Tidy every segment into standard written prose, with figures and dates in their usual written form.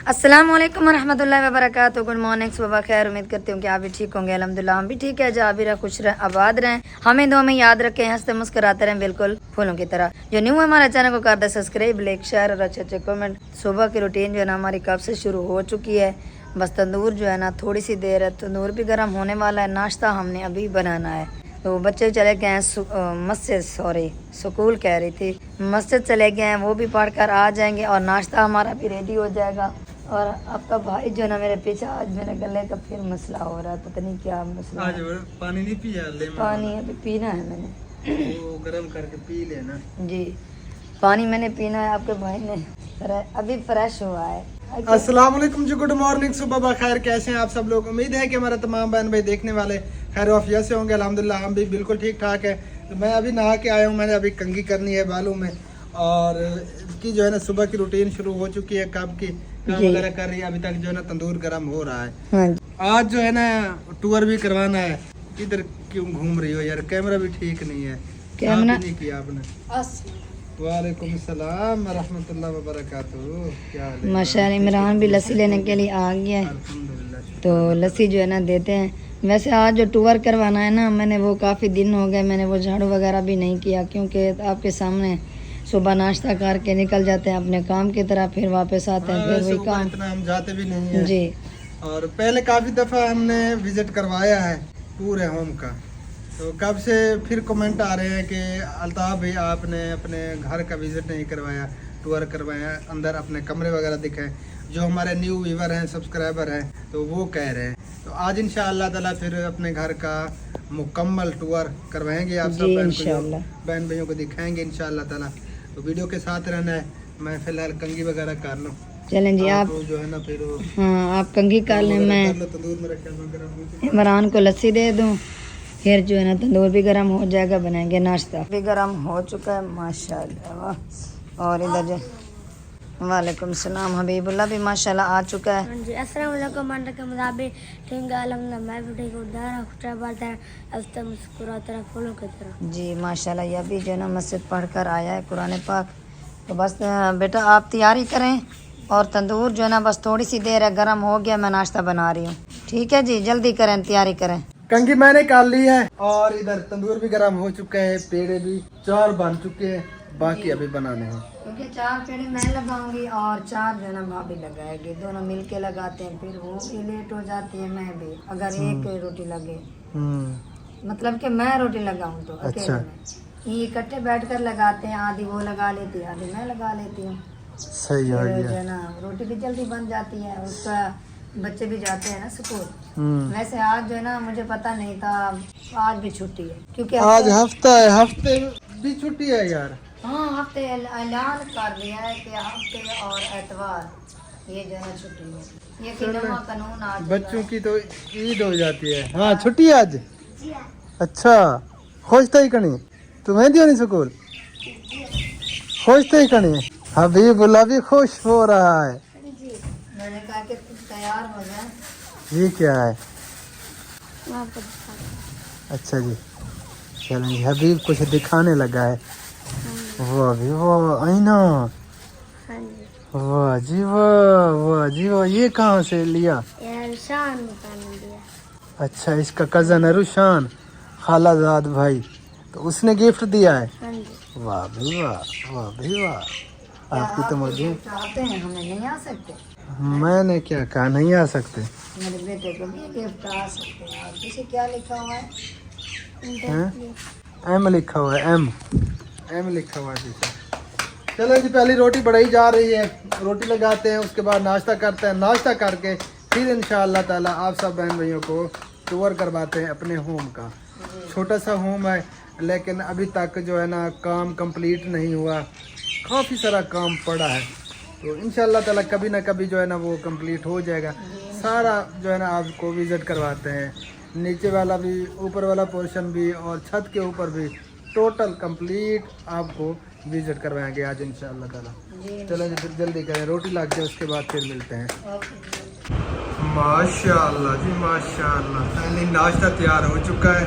अस्सलाम वालेकुम रहमतुल्लाहि व बरकातुहू। गुड मॉर्निंग, सुबह खैर। उम्मीद करती हूँ कि आप भी ठीक होंगे। अल्हम्दुलिल्लाह हम भी ठीक है। जहाँ भी रहे खुश रहें, आबाद रहें, हमें दो में याद रखें, हंसते मुस्कुराते रहें, बिल्कुल फूलों की तरह। जो न्यू है हमारे चैनल को कर दे सब्सक्राइब, लाइक, शेयर और अच्छे अच्छे कमेंट। सुबह की रूटीन जो है ना हमारी कब से शुरू हो चुकी है। बस तंदूर जो है ना थोड़ी सी देर है, तंदूर भी गर्म होने वाला है। नाश्ता हमने अभी बनाना है। तो बच्चे चले गए हैं मस्जिद, सॉरी स्कूल कह रही थी, मस्जिद चले गए हैं। वो भी पढ़ कर आ जाएंगे और नाश्ता हमारा भी रेडी हो जाएगा। और आपका भाई जो ना मेरे पीछे, आज मेरे गले का फिर मसला हो रहा है, पता नहीं क्या मसला आज है। पानी नहीं पिया? पानी अभी पीना है मैंने, वो गर्म करके पी लेना जी पानी मैंने पीना है। आपके भाई ने अभी फ्रेश हुआ है। अस्सलाम वालेकुम जी, गुड मॉर्निंग, सुबह बखैर। कैसे हैं आप सब लोग? उम्मीद है कि हमारे तमाम बहन भाई देखने वाले खैर वाफियत से होंगे। अल्हम्दुलिल्लाह हम भी बिल्कुल ठीक ठाक है। तो मैं अभी नहा के आया हूँ, मैंने अभी कंघी करनी है बालों में। और इसकी जो है ना सुबह की रूटीन शुरू हो चुकी है, कब की काम वगैरह कर रही है। अभी तक जो है ना तंदूर गर्म हो रहा है। हाँ। आज जो है ना टूर भी करवाना है। इधर क्यों घूम रही हो यार? कैमरा भी ठीक नहीं है। कैमरा नहीं किया आपने? वालेकुम सलाम रहमतुल्लाह व बरकातुहू। क्या हाल है? माशाल्लाह इमरान भी लस्सी लेने के लिए आ गया है, अल्हम्दुलिल्लाह। तो लस्सी जो है ना देते हैं। वैसे आज जो टूर करवाना है ना, मैंने वो काफ़ी दिन हो गए, मैंने वो झाड़ू वगैरह भी नहीं किया, क्योंकि आपके सामने सुबह नाश्ता करके निकल जाते हैं अपने काम की तरफ, फिर वापस आते हैं, फिर वही काम। इतना हम जाते भी नहीं है जी। और पहले काफी दफा हमने विजिट करवाया है पूरे होम का। तो कब से फिर कमेंट आ रहे हैं कि अल्ताफ भाई आपने अपने घर का विजिट नहीं करवाया, टूर करवाया, अंदर अपने कमरे वगैरह दिखाए। जो हमारे न्यू व्यूवर हैं, सब्सक्राइबर हैं, तो वो कह रहे हैं। तो आज इंशाअल्लाह ताला फिर अपने घर का मुकम्मल टूर करवाएंगे आप सब बहन भाइयों को दिखाएंगे इंशाअल्लाह ताला। तो वीडियो के साथ रहना है। मैं फिलहाल कंघी वगैरह कर लूँ। चलें जी, आप जो है ना फिर हाँ आप कंघी कर लें, मैं तंदूर में रखा इमरान को लस्सी दे दूँ, फिर जो है ना तंदूर भी गर्म हो जाएगा, बनाएंगे नाश्ता भी गर्म हो चुका है माशाल्लाह। और इधर जो वालेकुम सलाम हबीबुल्लाह भी माशाल्लाह आ चुका है। हाँ जी, अस्सलाम वालेकुम। मन के मुताबिक ठीक है, अल्हम्दुलिल्लाह मैं भी ठीक हूँ। दारा खुशा बात है, हंसते मुस्कुराते रहे फूलों की तरह। जी माशाल्लाह, ये भी जो है ना मस्जिद पढ़कर आया है कुरान पाक। तो बस बेटा आप तैयारी करें, और तंदूर जो है ना बस थोड़ी सी देर है, गर्म हो गया, मैं नाश्ता बना रही हूँ। ठीक है जी, जल्दी करें, तैयारी करें। कंघी मैंने काट ली है और इधर तंदूर भी गर्म हो चुका है। पेड़े भी 4 बन चुके हैं, बाकी अभी बनाने हैं। क्योंकि 4 पेड़े मैं लगाऊंगी और 4 जो है ना भाभी लगाएगी, दोनों मिलके लगाते हैं, फिर वो भी लेट हो जाती है, मैं भी अगर एक रोटी लगे, मतलब कि मैं रोटी लगाऊं तो अकेले में। ये इकट्ठे बैठकर लगाते हैं, आधी वो लगा लेती है, आधी मैं लगा लेती हूँ। सही हो जो गया। है ना रोटी भी जल्दी बन जाती है, उसका बच्चे भी जाते हैं ना स्कूल। वैसे आज जो है ना मुझे पता नहीं था, आज भी छुट्टी है, क्योंकि आज हफ्ता है, हफ्ते भी छुट्टी है यार। हाँ हफ्ते ऐलान कर दिया है कि हफ्ते और एतवार ये जो है छुट्टी है। ये कि नवा कानून आज बच्चों की तो ईद हो जाती है। हाँ छुट्टी है आज। अच्छा, खुश तो ही कनी तुम्हें दियो नहीं स्कूल, खुश तो ही कनी। हबीबुल्लाह भी खुश हो रहा है। मैंने कहा कि तुम तैयार हो जाए। ये क्या है? आपको अच्छा जी, चलें जी। हबीब कुछ दिखाने लगा है। वाह भी वाह, आईना। हाँ जी, वाह जी वाह, वाह जी वाह। ये कहाँ से लिया? यार शान निकाल दिया। अच्छा, इसका कज़न है रुशान, खालाजाद भाई, तो उसने गिफ्ट दिया है। हाँ जी, वाह भी वाह, वाह भी वाह। आपकी तो मुझे चाहते हैं, हमें नहीं आ सकते। मैंने क्या कहा नहीं आ सकते? मेरे बेटे को भी गिफ्ट आ सकते हैं। पीछे क्या लिखा हुआ है? हैं? एम लिखा हुआ है, एम लिखा हुआ है पीछे। चलो जी, पहली रोटी बढ़ाई जा रही है। रोटी लगाते हैं, उसके बाद नाश्ता करते हैं। नाश्ता करके फिर इंशाअल्लाह ताला आप सब बहन भाइयों को टूर करवाते हैं अपने होम का। छोटा सा होम है, लेकिन अभी तक जो है ना काम कंप्लीट नहीं हुआ, काफ़ी सारा काम पड़ा है। तो इंशाअल्लाह ताला कभी ना कभी जो है ना वो कंप्लीट हो जाएगा। सारा जो है ना आपको विज़िट करवाते हैं, नीचे वाला भी, ऊपर वाला पोर्शन भी, और छत के ऊपर भी, टोटल कंप्लीट आपको विज़िट करवाएंगे आज इंशाअल्लाह ताला। चलो जी, फिर जल्दी करें, रोटी लग जाए, उसके बाद फिर मिलते हैं। माशाअल्लाह जी माशाअल्लाह, पहले नाश्ता तैयार हो चुका है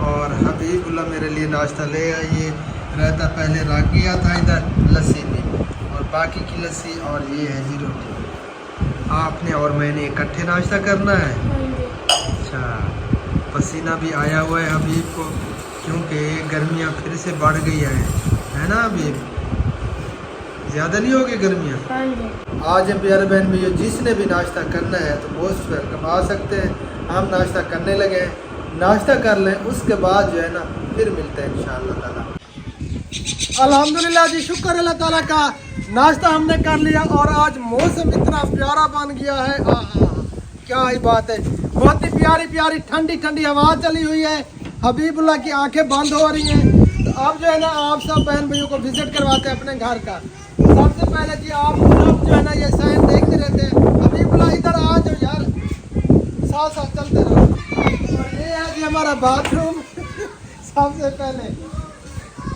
और हबीबुल्लाह मेरे लिए नाश्ता ले आइए। रहता पहले रख गया था इधर, लस्सी भी, और बाकी की लस्सी, और ये है जी रोटी। आपने और मैंने इकट्ठे नाश्ता करना है। हाँ जी। अच्छा, पसीना भी आया हुआ है हबीब को, क्योंकि गर्मियाँ फिर से बढ़ गई है ना हबीब? ज़्यादा नहीं होगी गर्मियाँ? हाँ जी। आज है प्यारे बहन भैया, जिसने भी नाश्ता करना है तो मोस्ट वेलकम, आ सकते हैं। हम नाश्ता करने लगे हैं, नाश्ता कर लें, उसके बाद जो है ना फिर मिलते हैं इंशाअल्लाह ताला। अल्हम्दुलिल्लाह जी, शुक्र अल्लाह ताला का, नाश्ता हमने कर लिया और आज मौसम इतना प्यारा बन गया है। क्या ही बात है, बहुत ही प्यारी प्यारी ठंडी ठंडी हवा चली हुई है। हबीबुल्लाह की आंखें बंद हो रही हैं। तो अब जो है ना आप सब बहन भाइयों को विजिट करवाते हैं अपने घर का। सबसे पहले जी आप लोग जो है ना ये साइन देखते रहते हैं। हबीबुल्लाह इधर आ जाओ यार, साथ साथ चलते रहो। और ये है जी हमारा बाथरूम सबसे पहले,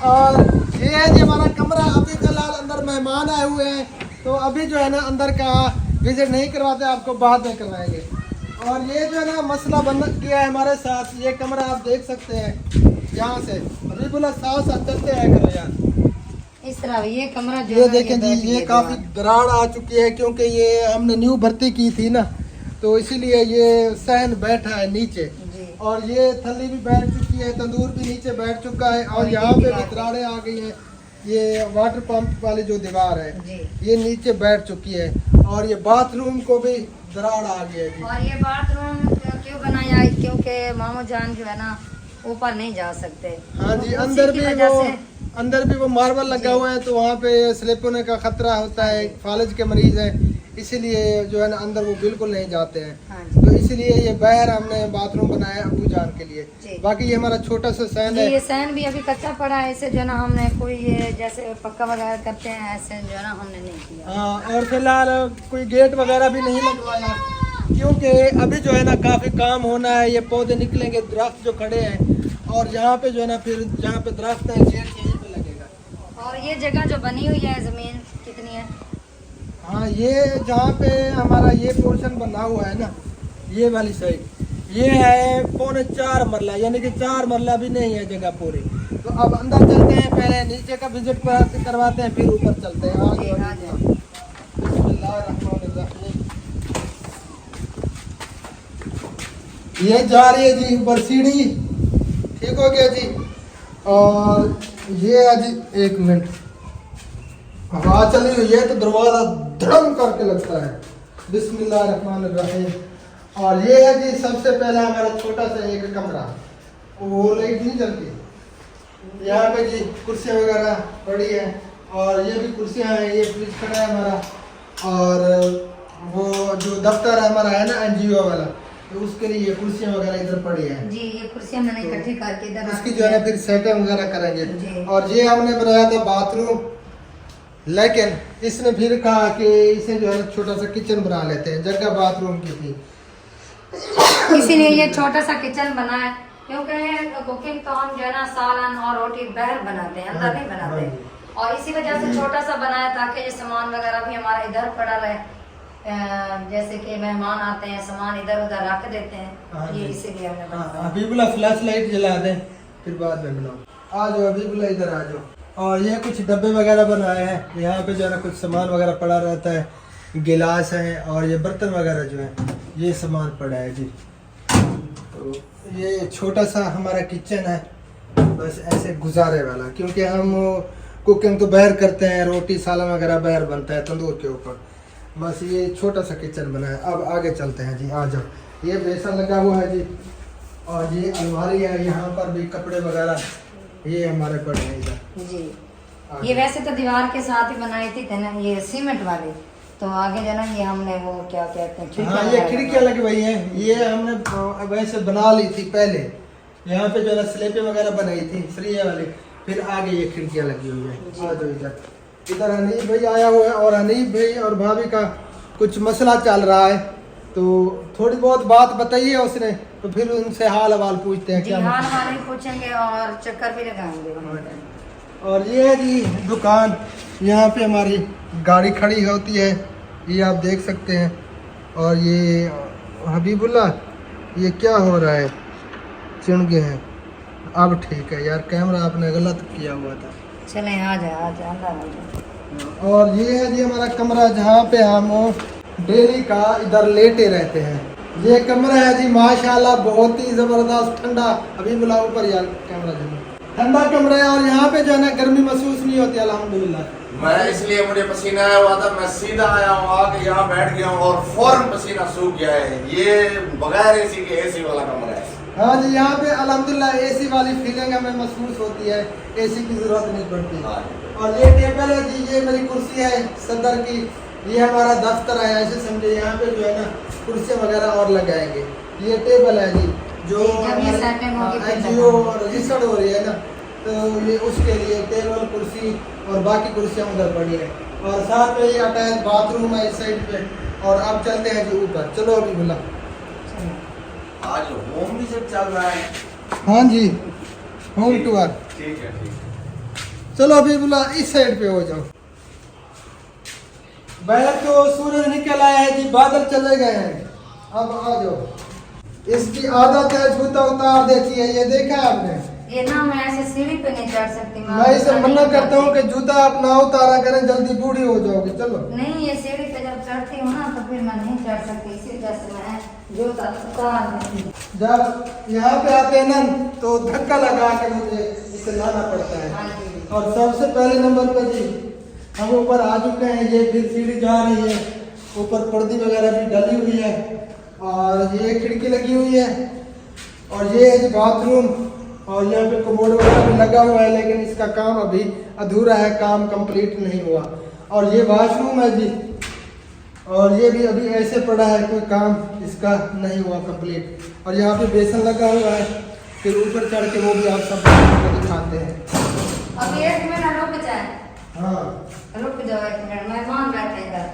और ये है जी हमारा कमरा। अभी फिलहाल अंदर मेहमान आए हुए हैं, तो अभी जो है ना अंदर का विजिट नहीं करवाते, आपको बाद में करवाएंगे। और ये जो है ना मसला बन गया है हमारे साथ, ये कमरा आप देख सकते हैं यहाँ से। हबीबुल्लाह साथ साथ चलते आया करो यार। इस तरह ये कमरा जो ये है देखें जी, ये काफ़ी दरार आ चुकी है, क्योंकि ये हमने न्यू भर्ती की थी ना, तो इसीलिए ये सहन बैठा है नीचे। जी। और ये थली भी बैठ चुकी है, तंदूर भी नीचे बैठ चुका है, और यहाँ पे भी दरारें आ गई हैं। ये वाटर पंप वाली जो दीवार है जी। ये नीचे बैठ चुकी है, और ये बाथरूम को भी दरार आ गई है जी। और ये बाथरूम क्यों बनाया है? क्योंकि मामू जान जो है ना ऊपर नहीं जा सकते। हाँ जी, तो अंदर उसी की भी वजह वो से- अंदर भी वो मार्बल लगा हुआ है, तो वहाँ पे स्लिप होने का खतरा होता है, फालिज के मरीज हैं, इसीलिए जो है ना अंदर वो बिल्कुल नहीं जाते हैं। हाँ जी। तो इसलिए ये बाहर हमने बाथरूम बनाया अबू जान के लिए। जी। बाकी ये हमारा छोटा सा सहन जी, ये है। सहन भी अभी कच्चा पड़ा है, इसे जो है ना हमने कोई ये जैसे पक्का वगैरह करते हैं ऐसे जो है ना हमने नहीं किया। हाँ, और फिलहाल कोई गेट वगैरह भी नहीं लगवाया, क्योंकि अभी जो है ना काफ़ी काम होना है। ये पौधे निकलेंगे, दरख्त जो खड़े हैं, और यहाँ पे जो है ना फिर जहाँ पे दरख्त है गेट यहीं पे लगेगा। और ये जगह जो बनी हुई है ज़मीन कितनी है? हाँ, ये जहाँ पे हमारा ये पोर्शन बना हुआ है ना, ये वाली साइड, ये है 3.25 मरला, यानी कि 4 मरला भी नहीं है जगह पूरी। तो अब अंदर चलते हैं, पहले नीचे का विजिट करवाते हैं, फिर ऊपर चलते हैं। जी, आ जाओ। बिस्मिल्लाहिर्रहमानिर्रहीम। ये जा रही है जी ऊपर सीढ़ी, ठीक हो गया जी। और ये है जी, 1 मिनट, हवा चली हुई है तो दरवाजा धड़म करके लगता है। बिस्मिल्लाहिर्रहमानिर्रहीम। और ये है जी सबसे पहले हमारा छोटा सा एक कमरा, वो लाइट नहीं चलती। यहाँ पे जी कुर्सियाँ वगैरह पड़ी है, और ये भी कुर्सियाँ हैं, ये फ्रिज खड़ा है हमारा, और वो जो दफ्तर है हमारा है ना NGO वाला, तो उसके लिए ये कुर्सियाँ वगैरह इधर पड़ी हैं। जी, ये कुर्सियाँ मैंने इकट्ठी करके इधर इसकी जो है ना फिर सेटिंग वगैरह करेंगे। जी। और ये हमने बनाया था बाथरूम, लेकिन इसने फिर कहा कि इसे जो है ना छोटा सा किचन बना लेते हैं, जगह बाथरूम की थी, इसीलिए ये छोटा सा किचन बना है। क्योंकि कुकिंग तो हम जो है ना सालन और रोटी बाहर बनाते हैं, अंदर नहीं बनाते। और इसी वजह से छोटा सा बनाया ताकि ये सामान वगैरह भी हमारा इधर पड़ा रहे। जैसे कि मेहमान आते हैं, सामान इधर उधर रख देते हाँ हैं, ये जी। इसीलिए हमने बनाया। हबीबुल्लाह फ्लैश लाइट जला दें, फिर बाद में बनाओ। आ जाओ हबीबुल्लाह, इधर आ जाओ। और ये कुछ डब्बे वगैरह बनाए हैं, यहाँ पे जो है ना कुछ सामान वगैरह पड़ा रहता है, गिलास हैं, और ये बर्तन वगैरह जो है ये सामान पड़ा है जी। तो ये छोटा सा हमारा किचन है, बस ऐसे गुजारे वाला, क्योंकि हम कुकिंग तो बाहर करते हैं, रोटी सालन वगैरह बाहर बनता है तंदूर के ऊपर। बस ये छोटा सा किचन बना है। अब आगे चलते हैं जी, आ जाओ। ये बेसन लगा हुआ है जी, और ये अलमारी है, यहाँ पर भी कपड़े वगैरह ये हमारे पड़े हैं इधर। जी, ये वैसे तो दीवार के साथ ही बनाई थी ना, ये सीमेंट वाली। तो आगे जो ना ये हमने वो क्या कहते हैं, हाँ, ये खिड़कियाँ लगी हुई हैं, ये हमने वैसे बना ली थी पहले। यहाँ पे जो है ना स्लेपें वगैरह बनाई थी फ्री वाली, फिर आगे ये खिड़कियाँ लगी हुई है। आ जाओ इधर। इधर हनीफ भाई आया हुआ है, और हनीफ भाई और भाभी का कुछ मसला चल रहा है, तो थोड़ी बहुत बात बताइए उसने, तो फिर उनसे हाल हवाल पूछते हैं। जी, क्या हाल वाले पूछेंगे और चक्कर भी लगाएंगे वहाँ पे। और ये है जी दुकान, यहाँ पे हमारी गाड़ी खड़ी होती है, ये आप देख सकते हैं। और ये हबीबुल्लाह ये क्या हो रहा है, चिढ़ गए हैं। अब ठीक है यार, कैमरा आपने गलत किया हुआ था। चले आ जाए अंदर आ जाए। और ये है जी हमारा कमरा, जहाँ पे हम डेली का इधर लेटे रहते हैं। ये कमरा है जी माशाल्लाह बहुत ही ज़बरदस्त ठंडा। अभी बुलाओ ऊपर यार कैमरा जो ठंडा कमरा है और यहाँ पे जो है ना गर्मी महसूस नहीं होती अल्हम्दुलिल्लाह। मैं इसलिए मुझे पसीना आया हुआ था, मैं सीधा आया हूँ, आके यहाँ बैठ गया हूँ और फौरन पसीना सूख गया है। ये बगैर एसी के एसी वाला कमरा है। हाँ जी यहाँ पे अल्हम्दुलिल्लाह एसी वाली फीलिंग हमें महसूस होती है, एसी की जरूरत नहीं पड़ती। हाँ। और ये टेबल है जी, ये मेरी कुर्सी है सदर की, ये हमारा दफ्तर है ऐसे समझे। यहाँ पे जो है ना कुर्सियाँ वगैरह और लगाएंगे। ये टेबल है जी जो NGO रजिस्टर्ड हो रही है ना, तो ये उसके लिए टेबल कुर्सी और बाकी कुर्सियाँ उधर पड़ी है। और साथ में ये अटैच बाथरूम है इस साइड पे। और अब चलते हैं जी ऊपर, चलो अभी बोला। आज होम विजिट चल रहा है। हाँ जी होम टूर। ठीक है ठीक है। चलो अभी बोला इस साइड पे हो जाओ। बाहर तो सूरज निकल आया है जी, बादल चले गए हैं। अब आ जाओ। इसकी आदत है जूता उतार देती है, ये देखा आपने। ये ना मैं ऐसे सीढ़ी पे नहीं चढ़ सकती। मैं इसे मना करता हूँ कि जूता आप ना उतारा करें, जल्दी बूढ़ी हो जाओगे। चलो नहीं, ये सीढ़ी पे जब चढ़ती हूँ ना तो फिर मैं नहीं चढ़ सकती, इसी वजह से मैं जूता उतार देती हूँ। जब यहाँ पे आते हैं ना तो धक्का लगा के मुझे इसे लाना पड़ता है। हाँ जी। और सबसे पहले नंबर पे जी हम ऊपर आ चुके हैं। ये फिर सीढ़ी जा रही है, ऊपर पर्दी वगैरह भी डली हुई है और ये खिड़की लगी हुई है। और ये है जी बाथरूम और यहाँ पे कमोड वगैरह भी लगा हुआ है, लेकिन इसका काम अभी अधूरा है, काम कंप्लीट नहीं हुआ। और ये वॉशरूम है जी, और ये भी अभी ऐसे पड़ा है, कोई काम इसका नहीं हुआ कंप्लीट। और यहाँ पे बेसन लगा हुआ है, फिर ऊपर चढ़ के वो भी आप सब को दिखाते हैं। अब 1 मिनट रुक जाए। हाँ रुक जाओ 1 मिनट, मेहमान बैठे इधर।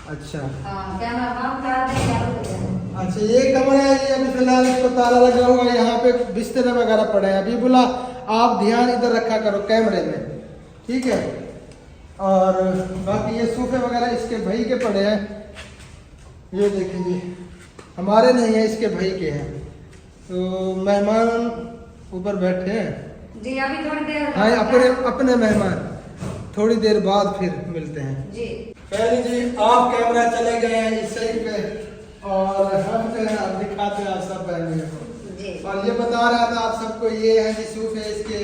अच्छा हाँ कैमरा बंद कर दें या रुक जाए। अच्छा ये कमरा है ये अभी फिलहाल इसको ताला लगा हुआ है। यहाँ पे बिस्तर वगैरह पड़े हैं। अभी बोला आप ध्यान इधर रखा करो कैमरे में, ठीक है। और बाकी ये सोफे वगैरह इसके भाई के पड़े हैं, ये देखिए जी, हमारे नहीं है इसके भाई के हैं। तो मेहमान ऊपर बैठे हैं जी, अभी थोड़ी देर। हाँ अपने मेहमान, थोड़ी देर बाद फिर मिलते हैं जी। पहले जी आप कैमरा चले गए हैं इस साइड पे और हम जो है अब दिखाते हैं आप सब बहनों को जी। और ये बता रहा था आप सबको, ये है जी सूफ है इसके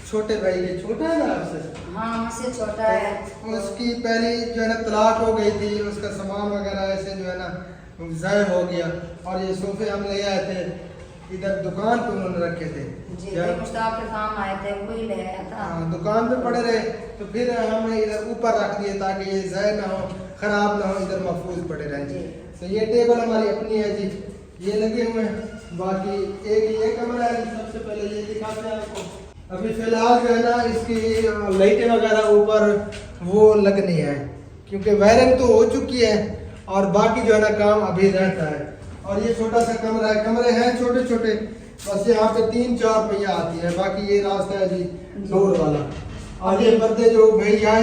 छोटे भाई के। छोटा है ना आपसे? हाँ मुझसे छोटा है। उसकी पहली जो है ना तलाक हो गई थी, उसका सामान वगैरह ऐसे जो है ना ज़ाय हो गया। और ये सोफे हम ले आए थे, इधर दुकान पे उन्होंने रखे थे जी, मुश्ताक के काम आए थे, वही ले आया था। हाँ दुकान पे पड़े रहे, तो फिर हमने इधर ऊपर रख दिए ताकि ये ज़ाय ना हो, ख़राब ना हो, इधर महफूज पड़े रहे। तो ये टेबल हमारी अपनी है जी, ये लगे हुए हैं। बाकी एक ये कमरा है, सबसे पहले ये दिखाते हैं आपको। अभी फिलहाल जो है ना इसकी लाइटें वगैरह ऊपर वो लगनी है, क्योंकि वायरिंग तो हो चुकी है और बाकी जो है ना काम अभी रहता है। और ये छोटा सा कमरा है, कमरे हैं छोटे छोटे, बस यहाँ पे 3-4 पहिया आती है। बाकी ये रास्ता है जी डोर वाला। और ये पर्दे जो भैया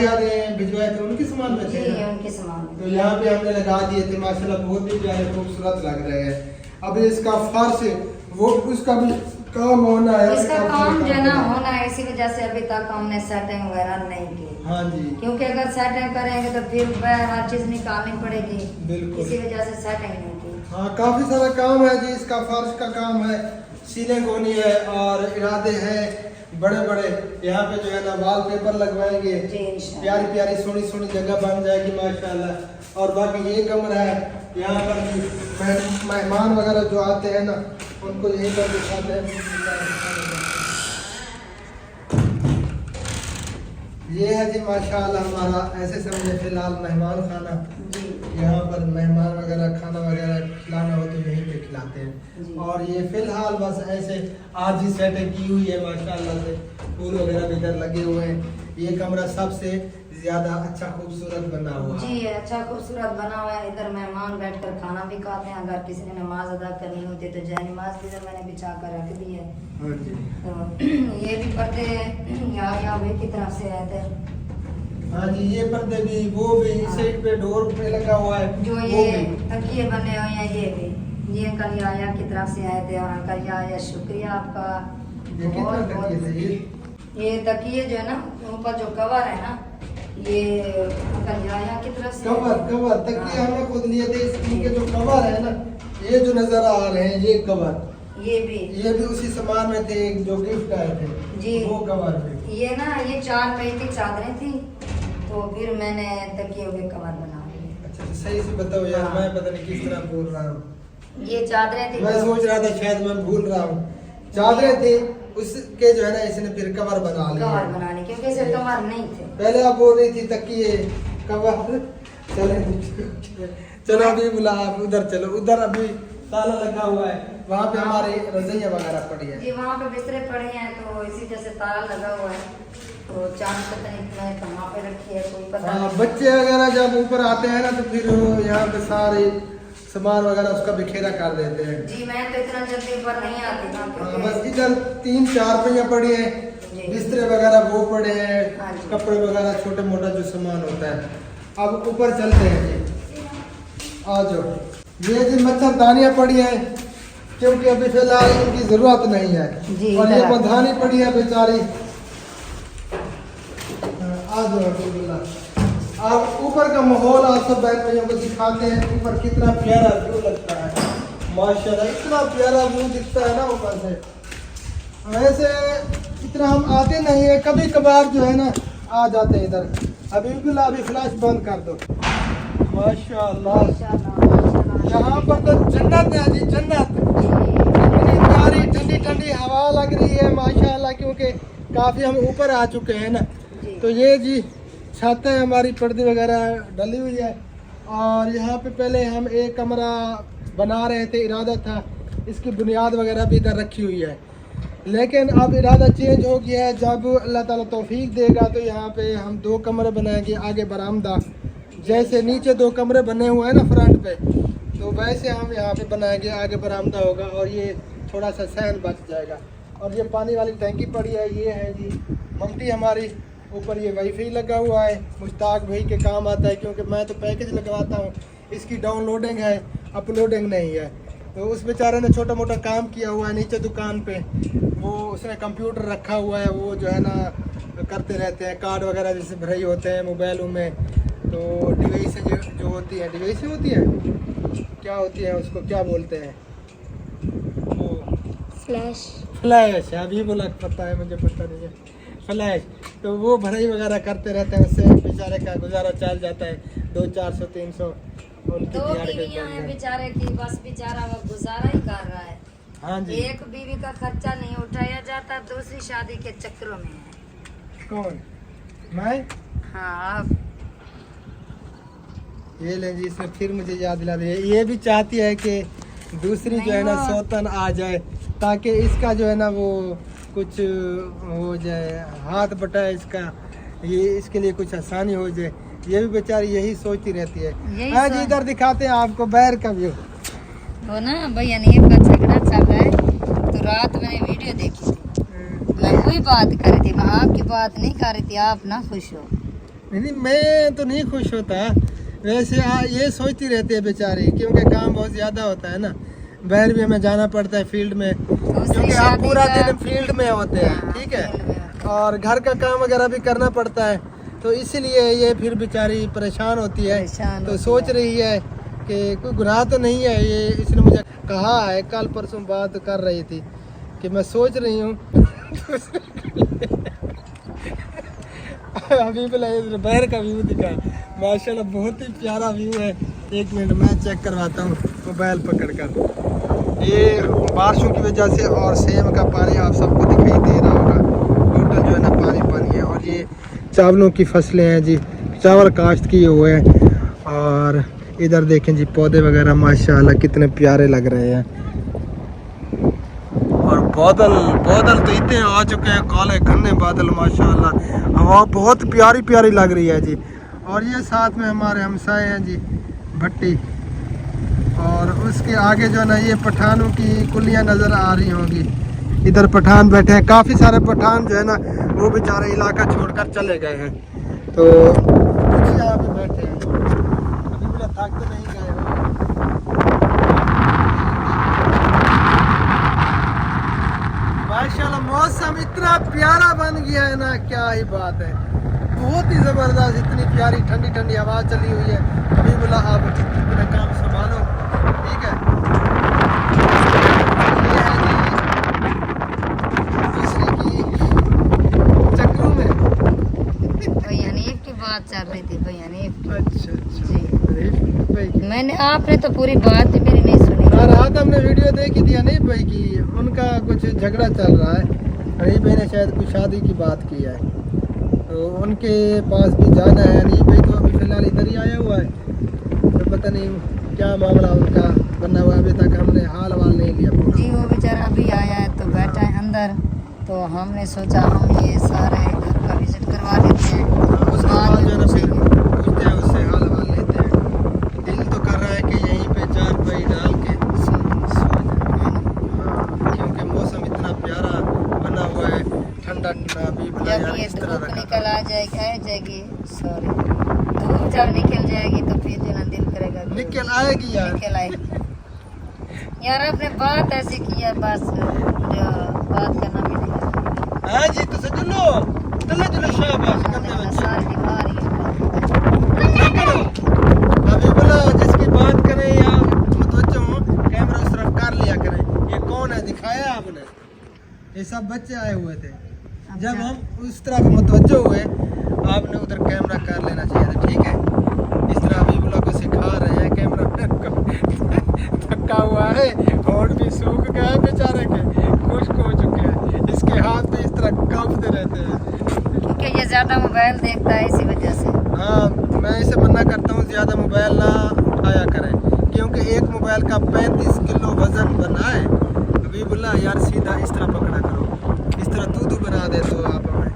भिजवाए थे उनके सामान में थे ना, उनके सामान तो यहाँ पे हमने लगा दिए थे, माशाल्लाह बहुत ही प्यारे खूबसूरत लग रहे हैं। अब इसका फर्श वो उसका भी काम होना है, इसका काम जो ना होना है, इसी वजह से अभी तक हमने सेटिंग वगैरह नहीं की। हाँ जी, क्योंकि अगर सेटिंग करेंगे तो फिर हर चीज निकालनी पड़ेगी, बिल्कुल। इसी वजह से सेटिंग नहीं की। हाँ काफी सारा काम है जी, इसका फर्श का काम है, सीलिंग होनी है और इरादे हैं बड़े बड़े। यहाँ पे जो है ना वॉल पेपर लगवाएंगे, प्यारी प्यारी सोनी सोनी जगह बन जाएगी माशाल्लाह। और बाकी ये कमरा है, यहाँ पर मेहमान वगैरह जो आते हैं ना उनको यहीं पर दिखाते हैं। ये है जी माशाल्लाह हमारा, ऐसे समझे फिलहाल मेहमान खाना। यहाँ पर मेहमान वगैरह खाना वगैरह खिलाना हो तो यहीं पे खिलाते हैं। और ये फिलहाल बस ऐसे आज ही सेटिंग की हुई है माशाल्लाह से, फूल वगैरह भी इधर लगे हुए हैं। ये कमरा सबसे ज्यादा अच्छा खूबसूरत बना हुआ है जी, अच्छा खूबसूरत बना हुआ है। इधर मेहमान बैठकर खाना भी खाते हैं। अगर किसी ने नमाज अदा करनी होती है तो जय नमाज भी इधर मैंने बिछा कर रख दी है। हाँ जी। तो ये भी पर्दे यहाँ भाई की तरफ से आए थे। हाँ जी, ये पर्दे भी वो भी साइड पे डोर पे लगा हुआ है। जो ये तकिए बने हुए हैं ये अंकल याया की तरफ से आए थे। और अंकल याया शुक्रिया आपका ये कितना तकिए थे ये? ये तकिए जो है ना ऊपर जो कवर है ना ये अंकल यहाँ की तरफ से कवर तकिए हमने खुद लिए थे। इनके जो कवर है ना, ये जो नजर आ रहे हैं, ये कवर ये भी उसी सामान में थे जो गिफ्ट आए थे जी। वो कवर भी। ये ना ये 4 मई की चादरें थी, तो फिर मैंने तकियों के कवर बना लिए। अच्छा सही से बताओ यार, हाँ। मैं पता नहीं किस तरह बोल रहा हूँ। ये चादरें थी, मैं सोच रहा था शायद मैं भूल रहा हूँ। चादरें थी उसके जो है ना इसने फिर कवर बना लिया। कवर बनाने, क्योंकि इसे कवर नहीं थे। पहले आप बोल रही थी तकिए कवर। चलो अभी बुला, आप उधर चलो, उधर अभी ताला लगा हुआ है, वहाँ पे हमारी रजाइयाँ वगैरह पड़ी है जी, वहाँ पे बिस्तरे पड़े हैं, तो इसी जैसे ताला लगा हुआ है, तो चांद पता नहीं मैं कहाँ पे रखी है, कोई पता हाँ, नहीं। बच्चे वगैरह जब ऊपर आते हैं ना तो फिर वो यहाँ पे सारे सामान वगैरह उसका बिखेरा कर देते हैं। जी, मैं तो इतना जल्दी ऊपर नहीं आती ना, हाँ, क्योंकि बस इधर 3-4 पहिया पड़ी है, जी। बिस्तरे वगैरह वो पड़े हैं, हाँ जी। कपड़े वगैरह छोटे मोटा जो सामान होता है। अब ऊपर चलते हैं जी, आ जाओ। ये जी मच्छरदानियाँ पड़ी हैं, क्योंकि अभी फिलहाल इनकी जरूरत नहीं है। जी, और ये इधर। बंधानी पड़ी है बेचारी। आ जाओ बिल्कुल। आप ऊपर का माहौल आप सब बहन भाइयों को दिखाते हैं, ऊपर कितना प्यारा व्यू लगता है माशाल्लाह, इतना प्यारा व्यू दिखता है ना ऊपर से। वैसे इतना हम आते नहीं है, कभी कभार जो है ना आ जाते हैं इधर। अभी बिल्कुल अभी फ्लैश बंद कर दो। माशाल्लाह यहाँ पर तो जन्नत है जी, जन्नत। इतनी प्यारी ठंडी ठंडी हवा लग रही है माशाल्लाह, क्योंकि काफ़ी हम ऊपर आ चुके हैं ना। तो ये जी छतें हमारी पर्दे वगैरह डली हुई है। और यहाँ पे पहले हम एक कमरा बना रहे थे, इरादा था इसकी बुनियाद वगैरह भी इधर रखी हुई है, लेकिन अब इरादा चेंज हो गया है। जब अल्लाह ताला तौफीक देगा तो यहाँ पे हम 2 कमरे बनाएंगे, आगे बरामदा, जैसे नीचे 2 कमरे बने हुए हैं ना फ्रंट पे, तो वैसे हम यहाँ पे बनाएंगे, आगे बरामदा होगा और ये थोड़ा सा सहन बच जाएगा। और ये पानी वाली टैंकी पड़ी है, ये है जी ममटी हमारी। ऊपर ये वाईफाई लगा हुआ है, मुश्ताक भाई के काम आता है, क्योंकि मैं तो पैकेज लगवाता हूँ, इसकी डाउनलोडिंग है, अपलोडिंग नहीं है। तो उस बेचारे ने छोटा मोटा काम किया हुआ है नीचे दुकान पे, वो उसने कंप्यूटर रखा हुआ है, वो जो है ना करते रहते हैं, कार्ड वगैरह जैसे भराई होते हैं मोबाइलों में। तो डिवाइस जो होती है, डिवाइस होती है, क्या होती है उसको क्या बोलते हैं, वो फ्लैश अभी बोला, पता है मुझे, पता नहीं है, फ्लैश। तो वो भराई वगैरह करते रहते हैं, उससे बेचारे का गुजारा चल जाता है, 200-400-300 उनकी 2 दिहाड़ी बीवियां हैं के। बेचारे की, बस बेचारा वो गुजारा ही कर रहा है। हाँ जी। एक बीवी का खर्चा नहीं उठाया जाता, दूसरी शादी के चक्करों में है। कौन? मैं? हाँ, आप ये ले जी, इसने फिर मुझे याद दिला दिया। ये भी चाहती है कि दूसरी जो है ना नहीं, वो- सौतन आ जाए, ताकि इसका जो है ना वो कुछ हो जाए, हाथ बटाए इसका, ये इसके लिए कुछ आसानी हो जाए। ये भी बेचारी यही सोचती रहती है। यही हाँ जी, सोच- इधर दिखाते हैं आपको बैर का व्यू। वो ना भैया नीर का झगड़ा चल रहा है, तो रात मैंने वीडियो देखी थी, मैं वही बात कर रही थी, मैं आपकी बात नहीं कर रही थी, आप ना खुश हो। नहीं, मैं तो नहीं खुश होता वैसे। ये सोचती रहती है बेचारी, क्योंकि काम बहुत ज़्यादा होता है ना, बाहर भी हमें जाना पड़ता है फील्ड में, क्योंकि आप शादी पूरा का- दिन फील्ड में होते हैं, हाँ, ठीक है, फील्ड में। और घर का काम वगैरह भी करना पड़ता है, तो इसलिए ये फिर बेचारी परेशान होती है। परेशान तो होती सोच है। रही है कि कोई गुनाह तो नहीं है। ये इसने मुझे कहा है, कल परसों बात कर रही थी कि मैं सोच रही हूँ अभी बाहर का व्यू दिखा, माशाल्लाह बहुत ही प्यारा व्यू है। 1 मिनट मैं चेक करवाता हूँ मोबाइल पकड़कर। ये बारिशों की वजह से और सेम का पानी आप सबको दिखाई दे रहा होगा, टोटल जो है ना पानी पानी है। और ये चावलों की फसलें हैं जी, चावल काश्त किए हुए हैं। और इधर देखें जी पौधे वगैरह माशाल्लाह कितने प्यारे लग रहे हैं। और बादल तो इतने आ चुके हैं, काले घने बादल माशाल्लाह, हवा बहुत प्यारी प्यारी लग रही है जी। और ये साथ में हमारे हमसाए हैं जी भट्टी, और उसके आगे जो है ना ये पठानों की कुलियाँ नज़र आ रही होंगी। इधर पठान बैठे हैं, काफ़ी सारे पठान जो है ना वो बेचारे इलाका छोड़कर चले गए हैं, तो कुछ यहाँ पे बैठे हैं, अभी बोला थक तो नहीं गए हो। माशाल्लाह मौसम इतना इतना प्यारा बन गया है ना, क्या ही बात है, बहुत ही जबरदस्त। इतनी प्यारी ठंडी ठंडी हवा चली हुई है। अभी बोला आप अपना काम संभालो, ठीक है। ये है जी दूसरी की चक्रों में। भाई हनीफ की बात चल रही थी, भाई हनीफ की। अच्छा जी। भाई की मैंने आपने तो पूरी बात ही मेरी नहीं सुनी। रात हमने वीडियो देखी थी अनीफ भाई की, उनका कुछ झगड़ा चल रहा है। अनीफ भाई ने शायद कुछ शादी की बात की है, तो उनके पास भी जाना है। अनीफ भाई तो अभी फिलहाल इधर ही आया हुआ है, तो पता नहीं क्या मामला उनका बना हुआ। अभी तक हमने हाल वाल नहीं लिया पूरा। जी वो बेचारा अभी आया है तो बैठा है अंदर, तो हमने सोचा हम ये सारे घर का विजिट करवा देते हैं। उसके बाद जो है ना फिर पूछते हैं उससे, हाल वाल लेते हैं। दिल तो कर रहा है कि यहीं पे चारपाई डाल के सो जाए, क्योंकि मौसम इतना प्यारा बना हुआ है, ठंडा ठंडा। अभी जब यार ये इस तरह धूप रखा निकल आ जाएगी सॉरी, धूप जब निकल जाएगी तो फिर जो ना दिल करेगा कि निकल आएगी यार। निकल आएगी। यार आपने बात ऐसी की है, बस जो बात करना भी नहीं आता। हाँ जी, तो चलो चलो चलो, शाबाश करने बच्चे। सारी बीमारी क्या करो अभी बोला, जिसकी बात करें या मुतवज्जो हो, कैमरा उस तरफ कर लिया करें। ये कौन है दिखाया आपने? ये सब बच्चे आए हुए थे। जब हम उस तरफ मुतवज्जो हुए, आपने उधर कैमरा कर लेना चाहिए था, ठीक है। इस तरह अभी बोला को सिखा रहे हैं कैमरा थका हुआ है, होंठ भी सूख गया है बेचारे के, खुश्क हो चुके हैं। इसके हाथ भी इस तरह कांपते रहते हैं, क्योंकि ये ज्यादा मोबाइल देखता है इसी वजह से। हाँ, मैं इसे मना करता हूँ ज़्यादा मोबाइल ना उठाया करें, क्योंकि एक मोबाइल का 35 किलो वज़न बना है। अभी बोला यार सीधा इस तरह पकड़ा करो, इस तरह दूध बना दे तो आप हमें।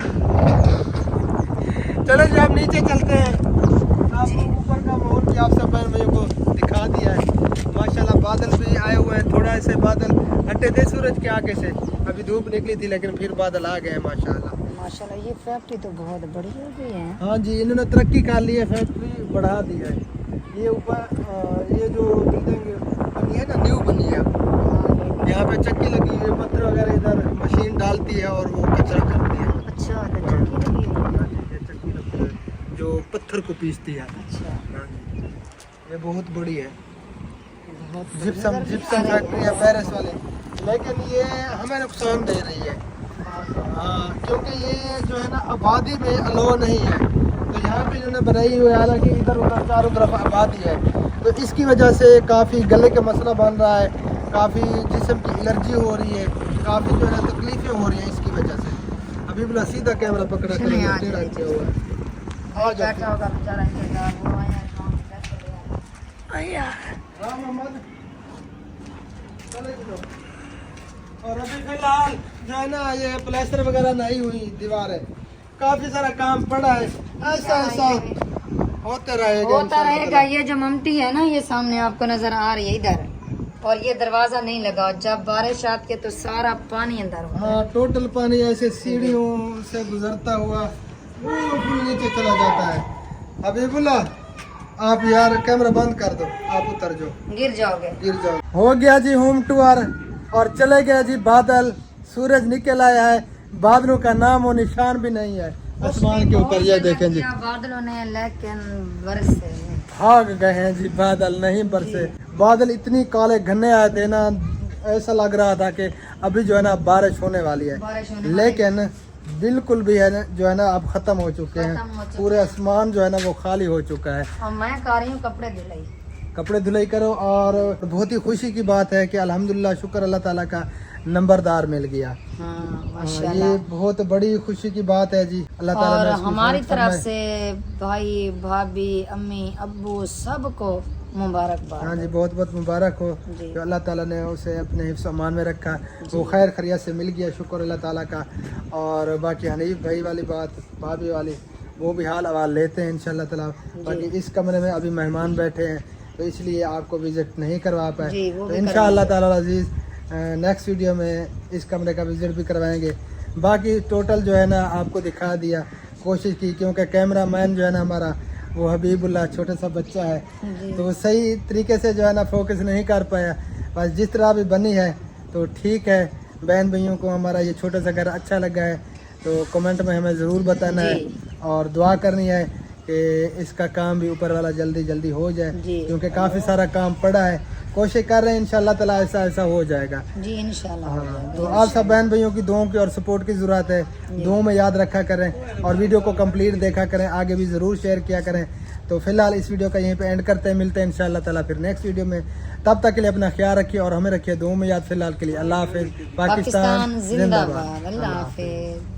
चलो जी आप नीचे चलते हैं। आपको ऊपर का माहौल भी आप सब बहन भाइयों को दिखा दिया है। माशाल्लाह बादल भी आए हुए हैं, थोड़ा से बादल हटे थे सूरज के आगे से। अभी धूप निकली थी लेकिन फिर बादल आ गए हैं माशाल्लाह। माशाल्लाह ये फैक्ट्री तो बहुत बड़ी हो गई है। हाँ जी, इन्होंने तरक्की कर ली है, फैक्ट्री बढ़ा दी है। ये ऊपर ये जो बिल्डिंग बनी है ना, न्यू बनी है, यहाँ पे चक्की लगी हुई है, पत्थर वगैरह इधर मशीन डालती है और वो कचरा करती है। अच्छा तो चक्की लगी है। हाँ जी, ये चक्की लगती है जो पत्थर को पीसती है। अच्छा हाँ जी, ये बहुत बड़ी है। बहुत जिप्सम फैक्ट्री है पेरिस वाले, लेकिन ये हमें नुकसान दे रही है। हाँ, क्योंकि ये जो है ना आबादी में अलो नहीं है, तो यहाँ पे जो है बनाई हुई है, हालांकि इधर उधर चारों तरफ आबादी है, तो इसकी वजह से काफ़ी गले का मसला बन रहा है, काफ़ी जिस्म की एलर्जी हो रही है, काफ़ी जो है तकलीफ़ें हो रही हैं इसकी वजह से। अभी बोला सीधा कैमरा पकड़ा कर चलिए, आ टेढ़ा जाइए। किया हुआ है। आ जाते बैठा होगा बेचारा इंतजार, वो आया काम कर लिया। हाँ मोहम्मद, चले चलो। और अभी फिलहाल जो है ना ये प्लास्टर वगैरह नहीं हुई दीवार है, काफी सारा काम पड़ा है। ऐसा ऐसा होता रहेगा, होता रहेगा। ये जो ममटी है ना, ये सामने आपको नजर आ रही है इधर, और ये दरवाजा नहीं लगा। जब बारिश आती है तो सारा पानी अंदर होता है। हाँ, टोटल पानी ऐसे सीढ़ियों से गुजरता हुआ वो फिर नीचे चला जाता है। अभी बोला आप यार कैमरा बंद कर दो, आप उतर जाओ, गिर जाओगे। गिर जाओ। हो गया जी होम टूर और चले गया जी बादल, सूरज निकल आया है, बादलों का नाम और निशान भी नहीं है आसमान के ऊपर। ये देखें जी, बादलों ने लेकिन बरसे भाग गए हैं जी बादल, नहीं बरसे। बादल इतनी काले घने आए थे ना, ऐसा लग रहा था कि अभी जो है ना बारिश होने वाली है, बारिश होने लेकिन बिल्कुल भी है ना जो है ना अब खत्म हो चुके खत्म हो हैं। चुके पूरे आसमान जो है ना वो खाली हो चुका है। और मैं कर रही हूँ कपड़े धुलाई। कपड़े धुलाई करो। और बहुत ही खुशी की बात है कि अल्हम्दुलिल्लाह, शुक्र अल्लाह ताला का, नंबरदार मिल गया। हाँ, हाँ, माशाल्लाह। ये बहुत बड़ी खुशी की बात है जी। अल्लाह ताला और ने इसकी हमारी हिफाजत तरफ फरमाए। से भाई भाभी अम्मी अब्बू सबको मुबारकबाद। हाँ जी, बहुत बहुत मुबारक हो जी। जो अल्लाह ताला ने उसे अपने हिफ्ज़ अमान में रखा, वो खैर खैरियत से मिल गया, शुक्र अल्लाह ताला का। और बाकी हनीफ भाई वाली बात, भाभी वाली, वो भी हाल अवाल लेते हैं इंशाल्लाह ताला। बाकी इस कमरे में अभी मेहमान बैठे हैं तो इसलिए आपको विज़िट नहीं करवा पाए, जी, वो तो भी इंशाअल्लाह ताला अज़ीज़ नेक्स्ट वीडियो में इस कमरे का विज़िट भी करवाएंगे। बाकी टोटल जो है ना आपको दिखा दिया, कोशिश की, क्योंकि कैमरा मैन जो है ना हमारा वो हबीबुल्लाह छोटा सा बच्चा है, जी। तो वो सही तरीके से जो है ना फोकस नहीं कर पाया। बस जिस तरह भी बनी है तो ठीक है। बहन भाइयों को हमारा ये छोटा सा घर अच्छा लगा है तो कमेंट में हमें ज़रूर बताना है और दुआ करनी है कि इसका काम भी ऊपर वाला जल्दी जल्दी हो जाए, जी। क्योंकि काफ़ी सारा काम पड़ा है। कोशिश कर रहे हैं इंशाल्लाह ताला ऐसा ऐसा हो जाएगा। जी इंशाल्लाह हो जाएगा। तो आप सब बहन भाइयों की दुआओं की और सपोर्ट की ज़रूरत है, दुआओं में याद रखा करें और वीडियो को कंप्लीट देखा करें, आगे भी ज़रूर शेयर किया करें। तो फिलहाल इस वीडियो का यहीं पे एंड करते हैं, मिलते हैं इंशाल्लाह ताला फिर नेक्स्ट वीडियो में। तब तक के लिए अपना ख्याल रखिए और हमें रखिए दुआओं में याद। फिलहाल के लिए अल्लाह हाफिज़। पाकिस्तान पाकिस्तान जिंदाबाद। अल्लाह हाफिज।